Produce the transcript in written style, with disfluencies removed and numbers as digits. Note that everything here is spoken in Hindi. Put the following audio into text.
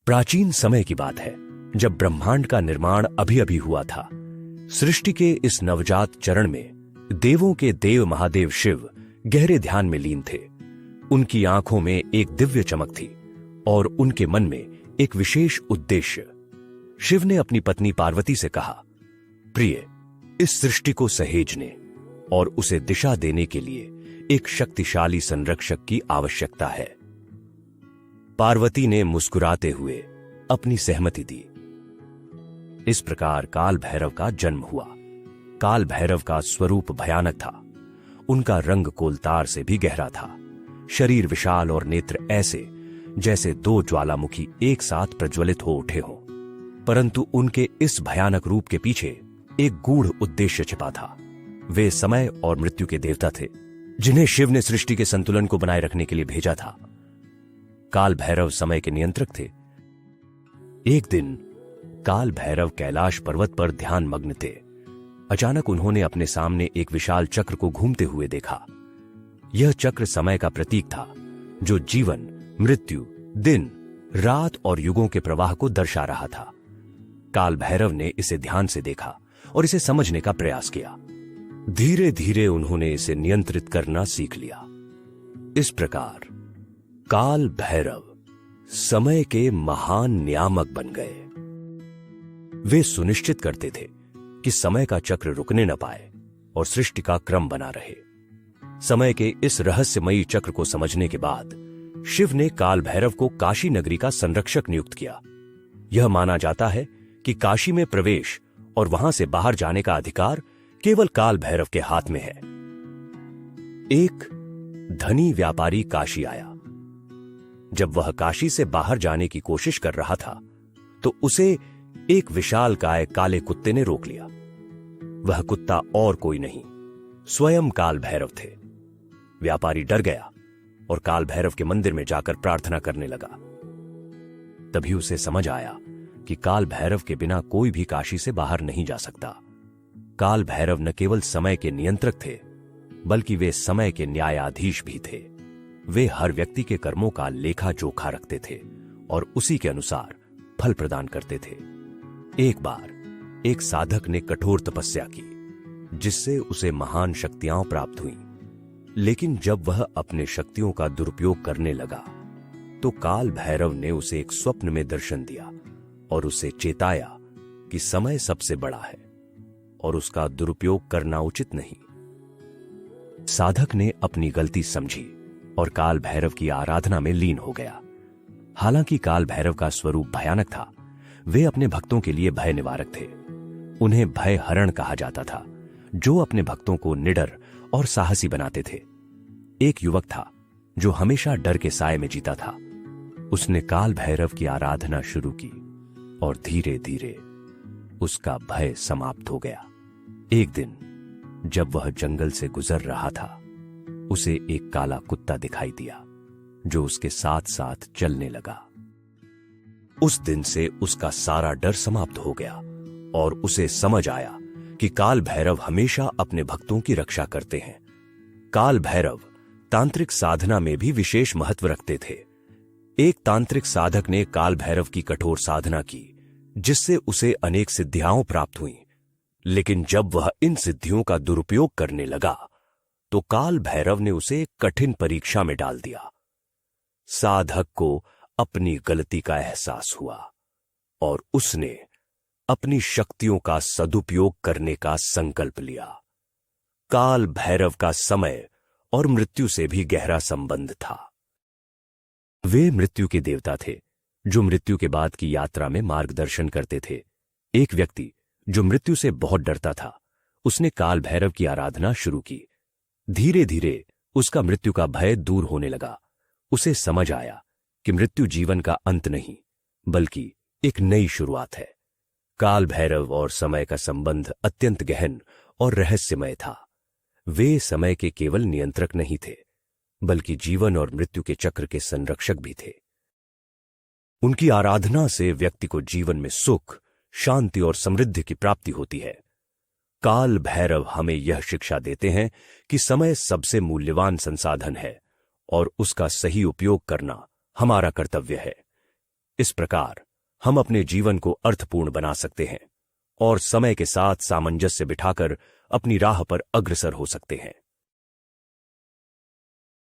प्राचीन समय की बात है, जब ब्रह्मांड का निर्माण अभी अभी हुआ था। सृष्टि के इस नवजात चरण में देवों के देव महादेव शिव गहरे ध्यान में लीन थे। उनकी आंखों में एक दिव्य चमक थी और उनके मन में एक विशेष उद्देश्य। शिव ने अपनी पत्नी पार्वती से कहा, प्रिय, इस सृष्टि को सहेजने और उसे दिशा देने के लिए एक शक्तिशाली संरक्षक की आवश्यकता है। पार्वती ने मुस्कुराते हुए अपनी सहमति दी। इस प्रकार काल भैरव का जन्म हुआ। काल भैरव का स्वरूप भयानक था। उनका रंग कोलतार से भी गहरा था। शरीर विशाल और नेत्र ऐसे जैसे दो ज्वालामुखी एक साथ प्रज्वलित हो उठे हों। परंतु उनके इस भयानक रूप के पीछे एक गूढ़ उद्देश्य छिपा था। वे समय और मृत्यु के देवता थे, जिन्हें शिव ने सृष्टि के संतुलन को बनाए रखने के लिए भेजा था। काल भैरव समय के नियंत्रक थे। एक दिन काल भैरव कैलाश पर्वत पर ध्यान मग्न थे। अचानक उन्होंने अपने सामने एक विशाल चक्र को घूमते हुए देखा। यह चक्र समय का प्रतीक था, जो जीवन, मृत्यु, दिन, रात और युगों के प्रवाह को दर्शा रहा था। काल भैरव ने इसे ध्यान से देखा और इसे समझने का प्रयास किया। धीरे धीरे उन्होंने इसे नियंत्रित करना सीख लिया। इस प्रकार काल भैरव समय के महान नियामक बन गए। वे सुनिश्चित करते थे कि समय का चक्र रुकने न पाए और सृष्टि का क्रम बना रहे। समय के इस रहस्यमयी चक्र को समझने के बाद शिव ने काल भैरव को काशी नगरी का संरक्षक नियुक्त किया। यह माना जाता है कि काशी में प्रवेश और वहां से बाहर जाने का अधिकार केवल काल भैरव के हाथ में है। एक धनी व्यापारी काशी आया। जब वह काशी से बाहर जाने की कोशिश कर रहा था, तो उसे एक विशालकाय काले कुत्ते ने रोक लिया। वह कुत्ता और कोई नहीं, स्वयं काल भैरव थे। व्यापारी डर गया और काल भैरव के मंदिर में जाकर प्रार्थना करने लगा। तभी उसे समझ आया कि काल भैरव के बिना कोई भी काशी से बाहर नहीं जा सकता। काल भैरव न केवल समय के नियंत्रक थे, बल्कि वे समय के न्यायाधीश भी थे। वे हर व्यक्ति के कर्मों का लेखा जोखा रखते थे और उसी के अनुसार फल प्रदान करते थे। एक बार एक साधक ने कठोर तपस्या की, जिससे उसे महान शक्तियां प्राप्त हुईं। लेकिन जब वह अपने शक्तियों का दुरुपयोग करने लगा, तो काल भैरव ने उसे एक स्वप्न में दर्शन दिया और उसे चेताया कि समय सबसे बड़ा है और उसका दुरुपयोग करना उचित नहीं। साधक ने अपनी गलती समझी और काल भैरव की आराधना में लीन हो गया। हालांकि काल भैरव का स्वरूप भयानक था, वे अपने भक्तों के लिए भय निवारक थे। उन्हें भय हरण कहा जाता था, जो अपने भक्तों को निडर और साहसी बनाते थे। एक युवक था जो हमेशा डर के साए में जीता था। उसने काल भैरव की आराधना शुरू की और धीरे धीरे उसका भय समाप्त हो गया। एक दिन जब वह जंगल से गुजर रहा था, उसे एक काला कुत्ता दिखाई दिया, जो उसके साथ साथ चलने लगा। उस दिन से उसका सारा डर समाप्त हो गया और उसे समझ आया कि काल भैरव हमेशा अपने भक्तों की रक्षा करते हैं। काल भैरव तांत्रिक साधना में भी विशेष महत्व रखते थे। एक तांत्रिक साधक ने काल भैरव की कठोर साधना की, जिससे उसे अनेक सिद्धियां प्राप्त हुईं। लेकिन जब वह इन सिद्धियों का दुरुपयोग करने लगा, तो काल भैरव ने उसे एक कठिन परीक्षा में डाल दिया। साधक को अपनी गलती का एहसास हुआ और उसने अपनी शक्तियों का सदुपयोग करने का संकल्प लिया। काल भैरव का समय और मृत्यु से भी गहरा संबंध था। वे मृत्यु के देवता थे, जो मृत्यु के बाद की यात्रा में मार्गदर्शन करते थे। एक व्यक्ति जो मृत्यु से बहुत डरता था, उसने काल भैरव की आराधना शुरू की। धीरे धीरे उसका मृत्यु का भय दूर होने लगा। उसे समझ आया कि मृत्यु जीवन का अंत नहीं, बल्कि एक नई शुरुआत है। काल भैरव और समय का संबंध अत्यंत गहन और रहस्यमय था। वे समय के केवल नियंत्रक नहीं थे, बल्कि जीवन और मृत्यु के चक्र के संरक्षक भी थे। उनकी आराधना से व्यक्ति को जीवन में सुख, शांति और समृद्धि की प्राप्ति होती है। काल भैरव हमें यह शिक्षा देते हैं कि समय सबसे मूल्यवान संसाधन है और उसका सही उपयोग करना हमारा कर्तव्य है। इस प्रकार हम अपने जीवन को अर्थपूर्ण बना सकते हैं और समय के साथ सामंजस्य बिठाकर अपनी राह पर अग्रसर हो सकते हैं।